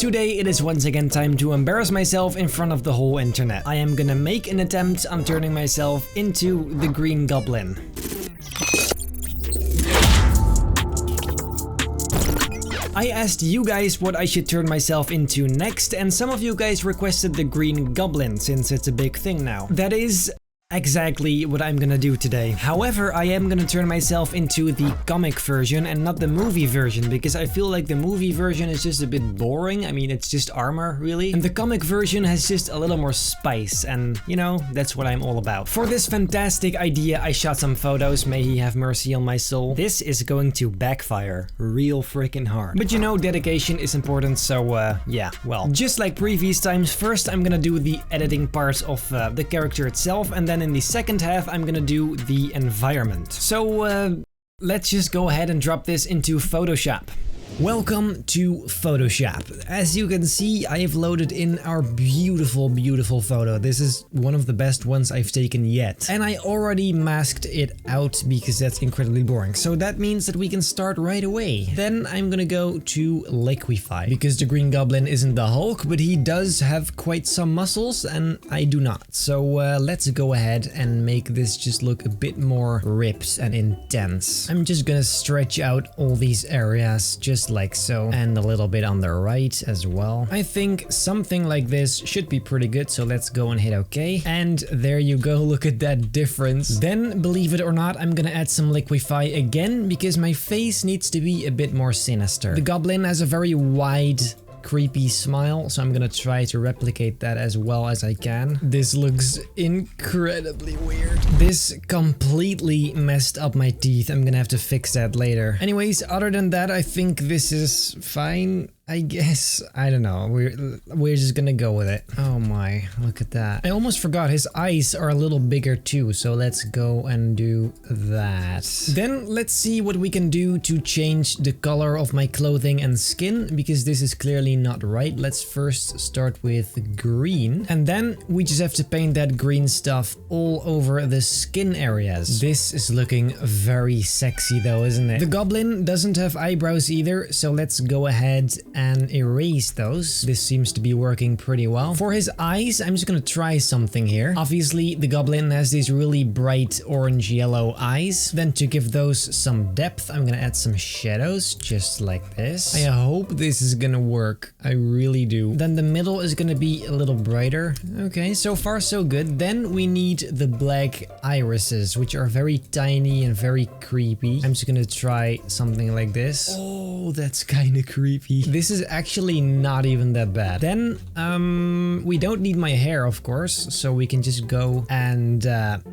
Today it is once again time to embarrass myself in front of the whole internet. I am gonna make an attempt on turning myself into the Green Goblin. I asked you guys what I should turn myself into next, and some of you guys requested the Green Goblin since it's a big thing now. That is exactly what I'm gonna do today. However, I am gonna turn myself into the comic version and not the movie version, because I feel like the movie version is just a bit boring. I mean, it's just armor, really. And the comic version has just a little more spice, and you know, that's what I'm all about. For this fantastic idea, I shot some photos, may he have mercy on my soul. This is going to backfire real freaking hard. But you know, dedication is important, so yeah, well. Just like previous times, first I'm gonna do the editing parts of the character itself, and then in the second half, I'm gonna do the environment. So let's just go ahead and drop this into Photoshop. Welcome to Photoshop. As you can see, I have loaded in our beautiful, beautiful photo. This is one of the best ones I've taken yet. And I already masked it out because that's incredibly boring. So that means that we can start right away. Then I'm gonna go to liquify, because the Green Goblin isn't the Hulk, but he does have quite some muscles and I do not. So let's go ahead and make this just look a bit more ripped and intense. I'm just gonna stretch out all these areas just like so, and a little bit on the right as well. I think something like this should be pretty good, so let's go and hit OK. And there you go, look at that difference. Then, believe it or not, I'm gonna add some liquify again, because my face needs to be a bit more sinister. The Goblin has a very wide, creepy smile, so I'm gonna try to replicate that as well as I can. This looks incredibly weird. This completely messed up my teeth. I'm gonna have to fix that later. Anyways, other than that, I think this is fine, I guess. I don't know. We're just gonna go with it. Oh my, look at that. I almost forgot his eyes are a little bigger too, so let's go and do that. Then let's see what we can do to change the color of my clothing and skin, because this is clearly not right. Let's first start with green, and then we just have to paint that green stuff all over the skin areas. This is looking very sexy though, isn't it? The Goblin doesn't have eyebrows either, so let's go ahead and erase those. This seems to be working pretty well. For his eyes, I'm just gonna try something here. Obviously, the Goblin has these really bright orange-yellow eyes. Then to give those some depth, I'm gonna add some shadows, just like this. I hope this is gonna work. I really do. Then the middle is gonna be a little brighter. Okay, so far so good. Then we need the black irises, which are very tiny and very creepy. I'm just gonna try something like this. Oh, that's kind of creepy. This is actually not even that bad. Then, we don't need my hair, of course, so we can just go and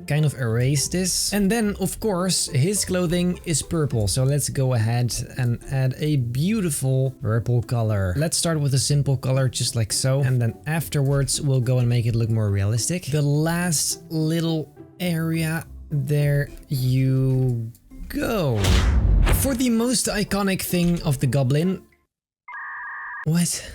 kind of erase this. And then, of course, his clothing is purple, so let's go ahead and add a beautiful purple color. Let's start with a simple color, just like so, and then afterwards, we'll go and make it look more realistic. The last little area, there you go. For the most iconic thing of the Goblin, what?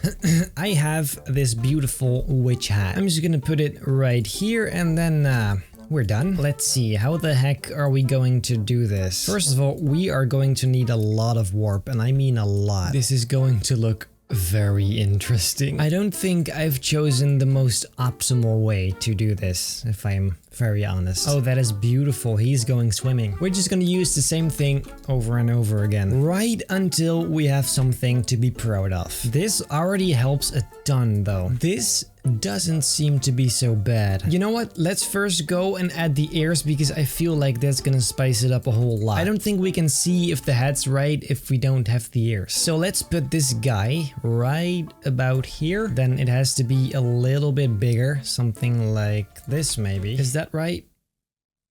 I have this beautiful witch hat. I'm just gonna put it right here, and then we're done. Let's see, how the heck are we going to do this? First of all, we are going to need a lot of warp, and I mean a lot. This is going to look very interesting. I don't think I've chosen the most optimal way to do this, if I'm very honest. Oh, that is beautiful. He's going swimming. We're just gonna use the same thing over and over again, right until we have something to be proud of. This already helps a ton though. This doesn't seem to be so bad. You know what? Let's first go and add the ears, because I feel like that's gonna spice it up a whole lot. I don't think we can see if the head's right if we don't have the ears. So let's put this guy right about here. Then it has to be a little bit bigger, something like this maybe. Is that right?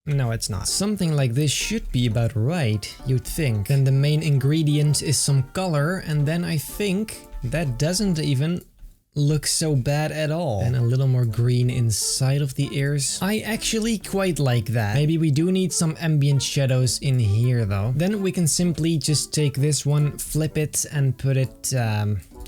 No, it's not. Something like this should be about right, you'd think. Then the main ingredient is some color, and then I think that doesn't even look so bad at all. And a little more green inside of the ears. I actually quite like that. Maybe we do need some ambient shadows in here though. Then we can simply just take this one, flip it, and put it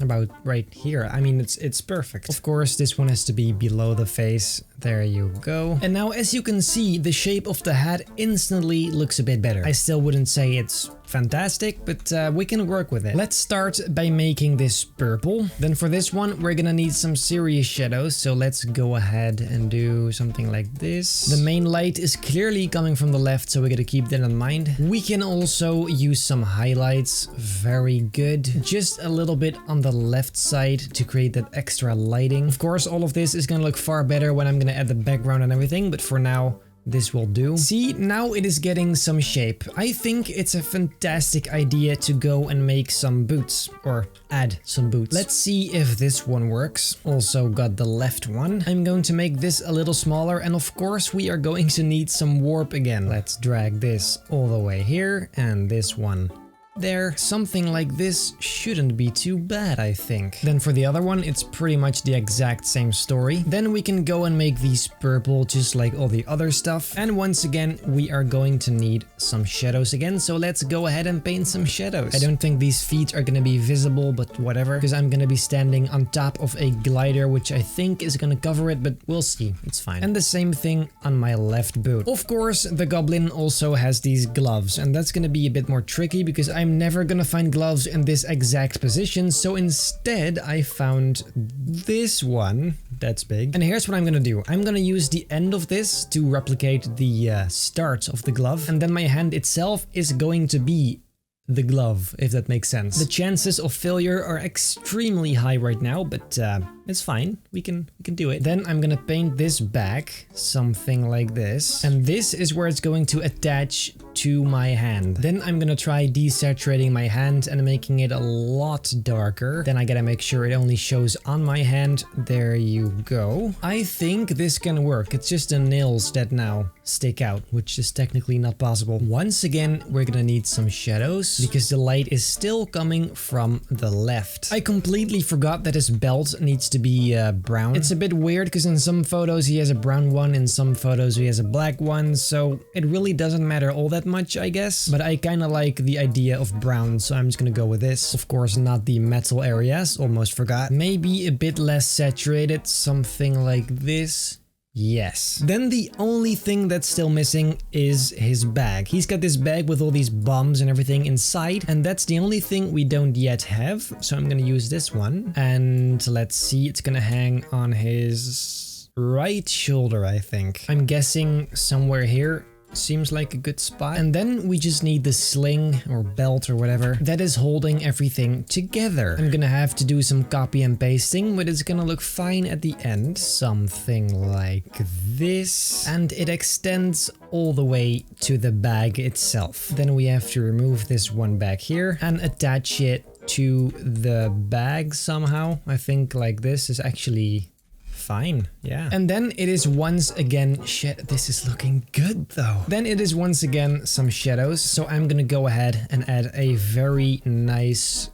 about right here. I mean, it's perfect. Of course, this one has to be below the face. There you go. And now, as you can see, the shape of the hat instantly looks a bit better. I still wouldn't say it's fantastic, but we can work with it. Let's start by making this purple. Then for this one, we're gonna need some serious shadows. So let's go ahead and do something like this. The main light is clearly coming from the left, so we gotta keep that in mind. We can also use some highlights. Very good. Just a little bit on the left side to create that extra lighting. Of course, all of this is gonna look far better when I'm gonna add the background and everything, but for now, this will do. See, now it is getting some shape. I think it's a fantastic idea to go and make some boots, or add some boots. Let's see if this one works. Also got the left one. I'm going to make this a little smaller, and of course we are going to need some warp again. Let's drag this all the way here, and this one there. Something like this shouldn't be too bad, I think. Then for the other one, it's pretty much the exact same story. Then we can go and make these purple just like all the other stuff. And once again, we are going to need some shadows again. So let's go ahead and paint some shadows. I don't think these feet are gonna be visible, but whatever, because I'm gonna be standing on top of a glider, which I think is gonna cover it, but we'll see. It's fine. And the same thing on my left boot. Of course, the goblin also has these gloves, and that's gonna be a bit more tricky because I'm never gonna find gloves in this exact position, so instead I found this one. That's big. And here's what I'm gonna do. I'm gonna use the end of this to replicate the start of the glove, and then my hand itself is going to be the glove, if that makes sense. The chances of failure are extremely high right now, but it's fine. We can do it. Then I'm gonna paint this back, something like this. And this is where it's going to attach to my hand. Then I'm gonna try desaturating my hand and making it a lot darker. Then I gotta make sure it only shows on my hand. There you go. I think this can work. It's just the nails that now stick out, which is technically not possible. Once again, we're gonna need some shadows because the light is still coming from the left. I completely forgot that his belt needs to be brown. It's a bit weird because in some photos he has a brown one, in some photos he has a black one, so it really doesn't matter all that much, I guess. But I kind of like the idea of brown, so I'm just gonna go with this. Of course, not the metal areas, almost forgot. Maybe a bit less saturated, something like this. Yes. Then the only thing that's still missing is his bag. He's got this bag with all these bombs and everything inside, and that's the only thing we don't yet have. So I'm gonna use this one, and let's see, it's gonna hang on his right shoulder, I think. I'm guessing somewhere here. Seems like a good spot. And then we just need the sling or belt or whatever that is holding everything together. I'm gonna have to do some copy and pasting, but it's gonna look fine at the end. Something like this. And it extends all the way to the bag itself. Then we have to remove this one back here and attach it to the bag somehow. I think like this is actually fine, yeah. And then it is once again, shit, this is looking good though. Then it is once again some shadows, so I'm gonna go ahead and add a very nice,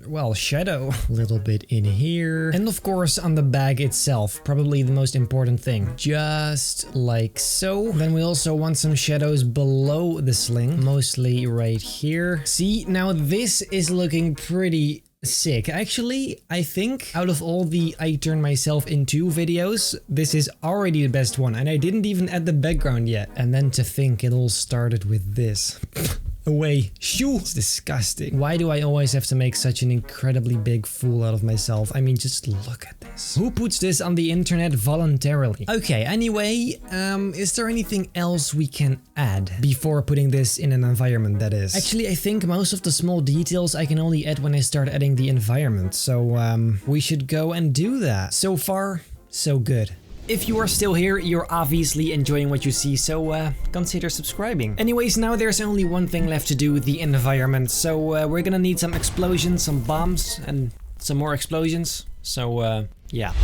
well, shadow. A little bit in here. And of course on the bag itself, probably the most important thing. Just like so. Then we also want some shadows below the sling, mostly right here. See, now this is looking pretty sick. Actually, I think out of all the I turn myself into videos, this is already the best one, and I didn't even add the background yet. And then to think it all started with this. Away. Shoo! It's disgusting. Why do I always have to make such an incredibly big fool out of myself? I mean, just look at this. Who puts this on the internet voluntarily? Okay, anyway, is there anything else we can add before putting this in an environment, that is? Actually, I think most of the small details I can only add when I start adding the environment, so we should go and do that. So far, so good. If you are still here, you're obviously enjoying what you see, so consider subscribing. Anyways, now there's only one thing left to do with the environment, so we're gonna need some explosions, some bombs, and some more explosions, so yeah.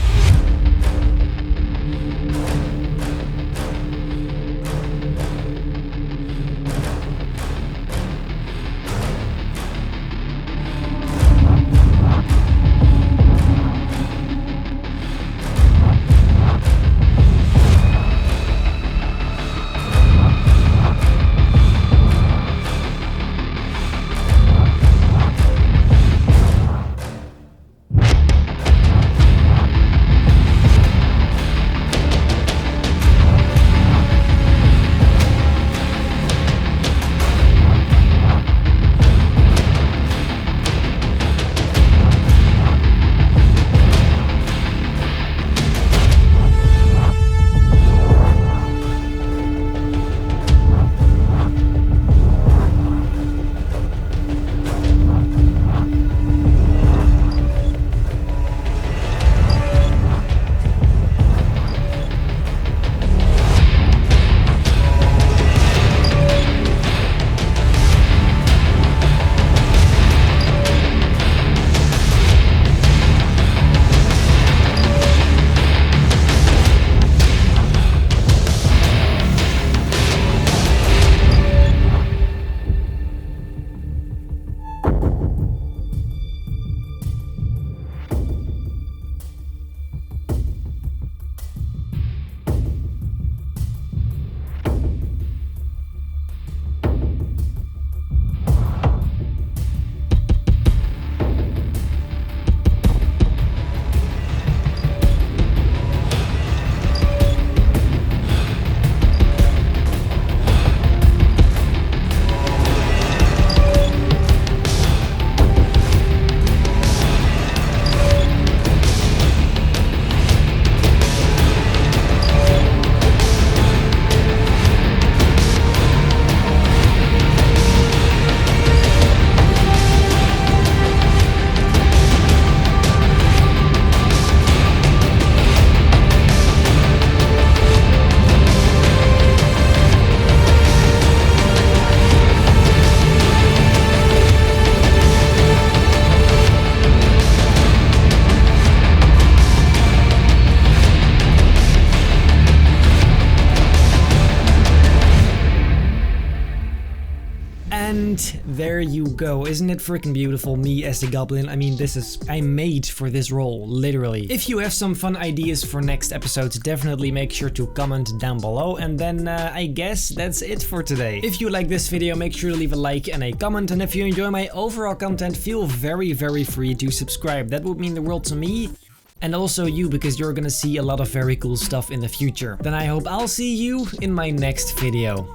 And there you go. Isn't it freaking beautiful? Me as the goblin. I mean, I'm made for this role, literally. If you have some fun ideas for next episodes, definitely make sure to comment down below. And then I guess that's it for today. If you like this video, make sure to leave a like and a comment. And if you enjoy my overall content, feel very, very free to subscribe. That would mean the world to me. And also you, because you're gonna see a lot of very cool stuff in the future. Then I hope I'll see you in my next video.